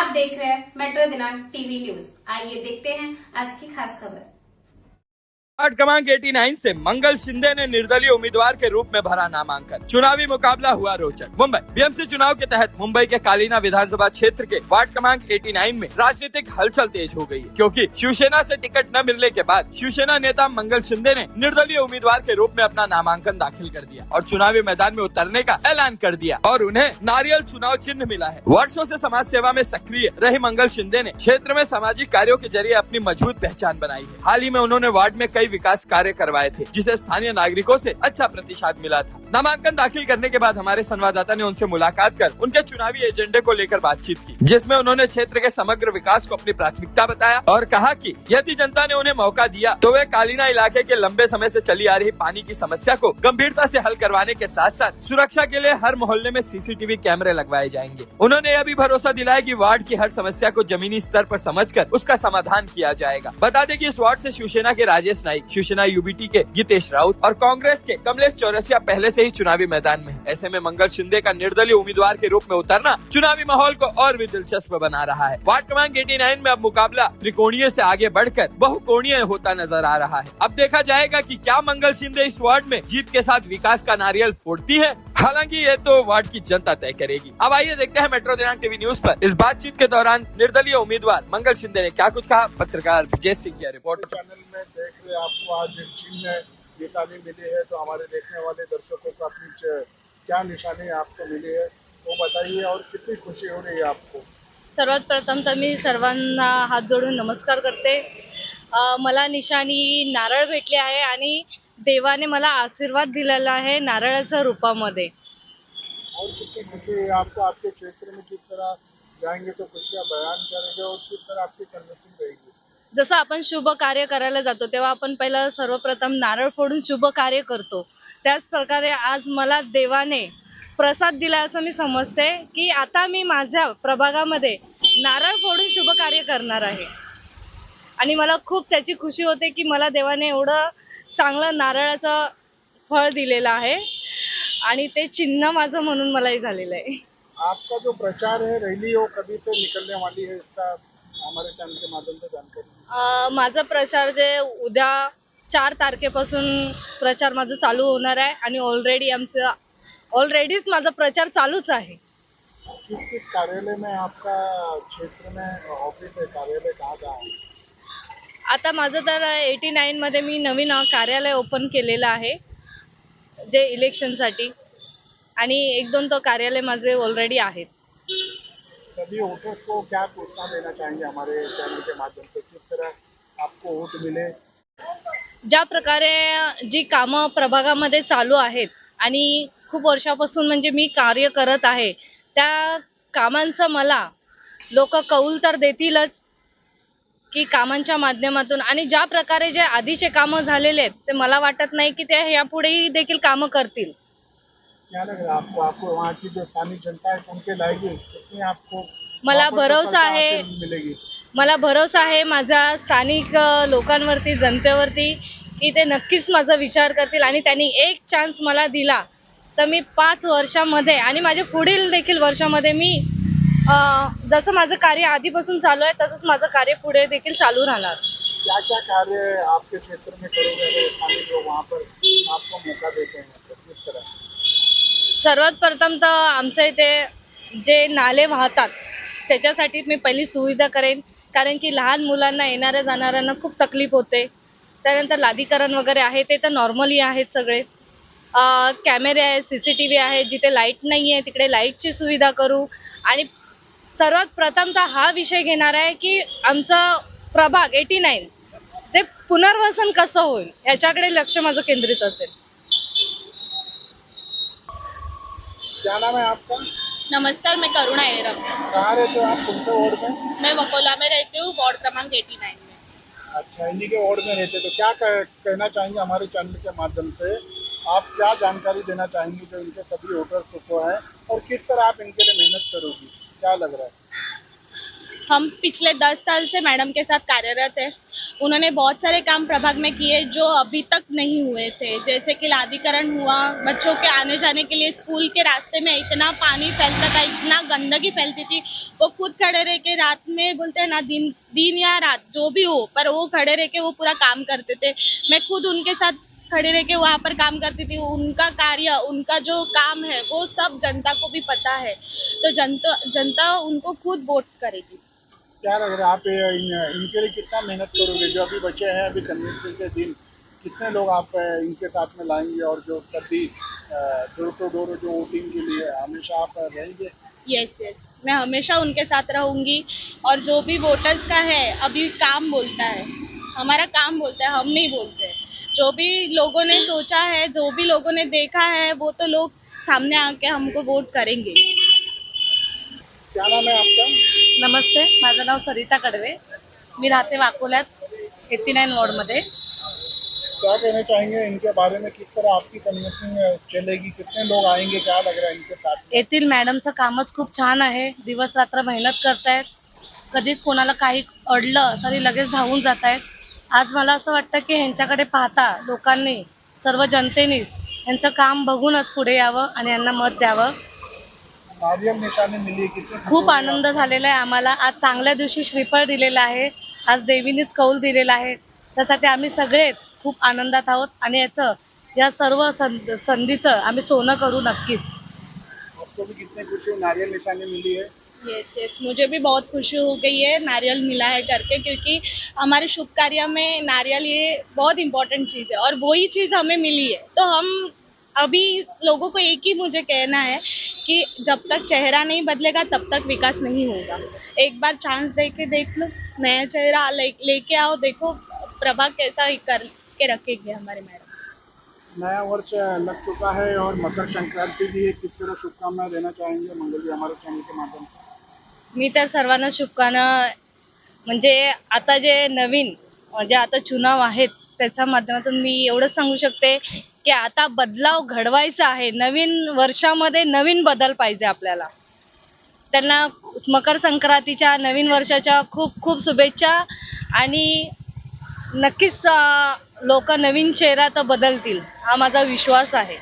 आप देख रहे हैं मेट्रो दिनांक टीवी न्यूज। आइए देखते हैं आज की खास खबर। वार्ड क्रमांक 89 से मंगल शिंदे ने निर्दलीय उम्मीदवार के रूप में भरा नामांकन। चुनावी मुकाबला हुआ रोचक। मुंबई बीएमसी चुनाव के तहत मुंबई के कालीना विधानसभा क्षेत्र के वार्ड क्रमांक 89 में राजनीतिक हलचल तेज हो गई है, क्योंकि शिवसेना से टिकट न मिलने के बाद शिवसेना नेता मंगल शिंदे ने निर्दलीय उम्मीदवार के रूप में अपना नामांकन दाखिल कर दिया और चुनावी मैदान में उतरने का ऐलान कर दिया और उन्हें नारियल चुनाव चिन्ह मिला है। वर्षों से समाज सेवा में सक्रिय रहे मंगल शिंदे ने क्षेत्र में सामाजिक कार्यों के जरिए अपनी मजबूत पहचान बनाई है। हाल ही में उन्होंने वार्ड में कई विकास कार्य करवाए थे, जिसे स्थानीय नागरिकों से अच्छा प्रतिसाद मिला था। नामांकन दाखिल करने के बाद हमारे संवाददाता ने उनसे मुलाकात कर उनके चुनावी एजेंडे को लेकर बातचीत की, जिसमें उन्होंने क्षेत्र के समग्र विकास को अपनी प्राथमिकता बताया और कहा कि यदि जनता ने उन्हें मौका दिया तो वे कालीना इलाके के लंबे समय से चली आ रही पानी की समस्या को गंभीरता से हल करवाने के साथ साथ सुरक्षा के लिए हर मोहल्ले में सीसीटीवी कैमरे लगवाए जाएंगे। उन्होंने यह भी भरोसा दिलाया कि वार्ड की हर समस्या को जमीनी स्तर पर समझकर उसका समाधान किया जाएगा। बता दें कि इस वार्ड से शिवसेना के राजेश नाइक, शिवसेना यूबीटी के गीतेश राउत और कांग्रेस के कमलेश चौरसिया पहले से ही चुनावी मैदान में है। ऐसे में मंगल शिंदे का निर्दलीय उम्मीदवार के रूप में उतरना चुनावी माहौल को और भी दिलचस्प बना रहा है। वार्ड क्रमांक 89 में अब मुकाबला त्रिकोणीय से आगे बढ़कर बहुकोणीय होता नजर आ रहा है। अब देखा जाएगा कि क्या मंगल शिंदे इस वार्ड में जीत के साथ विकास का नारियल फोड़ती है। हालांकि ये तो वार्ड की जनता तय करेगी। अब आइए देखते हैं मेट्रो दिनांक टीवी न्यूज पर इस बातचीत के दौरान निर्दलीय उम्मीदवार मंगल शिंदे ने क्या कुछ कहा। पत्रकार विजय सिंह की रिपोर्ट। चैनल में देख रहे आपको आज एक चिन्ह निशानी मिली है, तो हमारे देखने वाले दर्शकों को अपनी क्या निशानी आपको मिली है वो बताइए और कितनी खुशी हो रही है आपको। सर्वात प्रथम तर मी सर्वांना हात जोडून नमस्कार करते। मला निशाणी नारळ भेटले आहे आणि देवाने मला आशीर्वाद दिलेला आहे नारळाच्या रूपामध्ये। और कितनी खुशी है आपको, आपके क्षेत्र में किस तरह जाएंगे तो खुशियाँ बयान करेंगे और किस तरह आपकी कन्विंसिंग रहेगी। जसं आपण शुभ कार्य करायला जातो तेव्हा आपण पहिला सर्वप्रथम नारळ फोडून शुभ कार्य करतो, त्याच प्रकारे आज मला देवाने प्रसाद दिला असं मी समजते की आता मी माझ्या प्रभागामध्ये नारळ फोडून शुभ कार्य करणार आहे आणि मला खूप त्याची खुशी होते की मला देवाने एवढं चांगलं नारळाचं फळ दिलेलं आहे आणि ते चिन्ह माझं म्हणून मलाही झालेलं आहे। आपका जो प्रचार है रैली वो कभी से निकलने वाली है, इसका हमारे चैनल के माध्यम से जानकारी। माझा प्रचार जे उद्या 4 तारखेपासून प्रचार माझा चालू होणार आहे आणि ऑलरेडीच माझा प्रचार चालूच आहे। किस किस कार्यालय में आपका क्षेत्र में ऑफिस है, कार्यालय कहाँ है। आता माझं तर 89 मध्ये मी नवीन कार्यालय ओपन केलेलं आहे जे इलेक्शनसाठी आणि 1-2 तो कार्यालय माझे ऑलरेडी आहेत। सभी वोटर्स को क्या सूचना देना चाहेंगे हमारे चैनल के माध्यम से, किस तरह आपको वोट मिले। ज्या प्रकारे जी कामं प्रभागामध्ये चालू आहेत आणि खूप वर्षापासून म्हणजे मी कार्य करत आहे त्या कामांचं मला लोक कौल तर देतीलच की कामांच्या माध्यमातून आणि ज्या प्रकारे जे आधीचे कामं झालेले आहेत ते मला वाटत नाही की ते यापुढेही देखील कामं करतील। क्या लग रहा है आपको, आपको वहाँ की जो स्थानीय जनता है उनके लाएगी कितनी आपको मला भरोसा आहे, मिलेगी। मला भरोसा आहे माझ्या स्थानिक लोकांवरती, जनतेवरती की ते नक्कीच माझा विचार करतील आणि त्यांनी एक चान्स मला दिला तर मी 5 वर्षामध्ये आणि माझे पुढील देखील वर्षामध्ये मी जसं माझं कार्य आधीपासून चालू आहे तसंच माझं कार्य पुढे देखील चालू राहणार। क्या क्या कार्य आपके क्षेत्र में करोगे अगर स्थानीय लोग वहाँ पर आपको मौका देते हैं तो किस तरह। सर्वात प्रथम तर आमच्या इथे जे नाले वाहतात त्याच्यासाठी मी पहिली सुविधा करेन, कारण की लहान मुलांना येणाऱ्या जाणाऱ्यांना खूप तकलीफ होते। त्यानंतर लादीकरण वगैरे आहे ते तर नॉर्मली आहेत सगळे। कॅमेरे आहेत, सीसीटीव्ही आहे, जिथे लाईट नाही आहे तिकडे लाईटची सुविधा करू आणि सर्वात प्रथम तर हा विषय घेणार आहे की आमचा प्रभाग 89 जे पुनर्वसन कसं होईल याच्याकडे लक्ष माझं केंद्रित असेल। क्या नाम है आपका। नमस्कार, मैं करुणा एरम। कहाँ रहते हो आप, कौन से वार्ड में। मैं वकोला में रहती हूँ, वार्ड क्रमांक 89 में। अच्छा, इन्हीं के वार्ड में रहते तो क्या कहना चाहेंगे हमारे चैनल के माध्यम से, आप क्या जानकारी देना चाहेंगे जो इनके सभी वोटर्स को है और किस तरह आप इनके लिए मेहनत करोगी, क्या लग रहा है। हम पिछले 10 साल से मैडम के साथ कार्यरत है। उन्होंने बहुत सारे काम प्रभाग में किए जो अभी तक नहीं हुए थे, जैसे कि लादीकरण हुआ, बच्चों के आने जाने के लिए स्कूल के रास्ते में इतना पानी फैलता था, इतना गंदगी फैलती थी। वो खुद खड़े रह के रात में, बोलते हैं ना, दिन या रात जो भी हो, पर वो खड़े रह के वो पूरा काम करते थे। मैं खुद उनके साथ खड़े रह के वहाँ पर काम करती थी। उनका कार्य, उनका जो काम है वो सब जनता को भी पता है, तो जनता उनको खुद वोट करेगी। क्या लग रहा है आप इनके लिए कितना मेहनत करोगे? जो अभी बचे हैं, अभी कन्वेंशन के दिन, कितने लोग आप इनके साथ में लाएंगे? और जो कभी डोर टू डोर जो वोटिंग के लिए हमेशा आप रहेंगे? यस, मैं हमेशा उनके साथ रहूंगी। और जो भी वोटर्स का है, अभी काम बोलता है, हमारा काम बोलता है, हम नहीं बोलते। जो भी लोगों ने सोचा है, जो भी लोगों ने देखा है, वो तो लोग सामने आके हमको वोट करेंगे। क्या नाम है आपका? नमस्ते, माझं नाव सरिता कडवे. मी राहते वाकोल्यात 89 वॉर्डमध्ये. क्या कहना चाहेंगे इनके बारे में? किस तरह आपकी कन्वेंशन चलेगी? कितने लोग आएंगे? क्या लग रहा है इनके साथ में? येथील मॅडमचं कामच खूप छान आहे. दिवस रात्र मेहनत करतायत. कधीच कोणाला काही अडलं तरी लगेच धावून जात आहेत. आज मला असं वाटतं की ह्यांच्याकडे पाहता लोकांनी, सर्व जनतेनेच यांचं काम बघूनच पुढे यावं आणि यांना मत द्यावं. नारियल निशाने मिली, कितने खूप आनंद झालेला आहे आम्हाला. आज चांगल्या दिवशी श्रीफळ दिलेलं आहे. आज देवीनीच कौल दिलेला आहे. त्यासाठी आम्ही सगळेच खूप आनंदात आहोत आणि या सर्व संधीचं आम्ही सोनं करू नक्कीच. आपको भी कितने खुशी हो? नारियल निशाने मिली है? यस, मुझे भी बहुत खुशी हो गई है नारियल मिला है करके, क्योंकि हमारे शुभ कार्य में नारियल ये बहुत इम्पोर्टेंट चीज़ है और वही चीज़ हमें मिली है। तो हम अभी लोगों को एक ही मुझे कहना है कि जब तक चेहरा नहीं बदलेगा तब तक विकास नहीं होगा। एक बार चांस दे के देख लो, नया चेहरा लेके आओ, देखो प्रभाग कैसा करके रखेंगे हमारे मैडम। नया वर्ष लग चुका है और मकर संक्रांति भी है। किस तरह शुभकामनाएं देना चाहेंगे मंगल जी हमारे चैनल के माध्यम से? मी तर सर्वांना शुभकामना, म्हणजे आता जे नवीन जे आता चुनाव आहेत त्याच्या माध्यमातून मी एवढंच सांगू शकते की आता बदलाव घडवायचा आहे. नवीन वर्षामध्ये नवीन बदल पाहिजे आपल्याला. त्यांना मकर संक्रांतीच्या, नवीन वर्षाच्या खूप खूप शुभेच्छा. आणि नक्कीच लोक नवीन चेहरा तर बदलतील, हा माझा विश्वास आहे.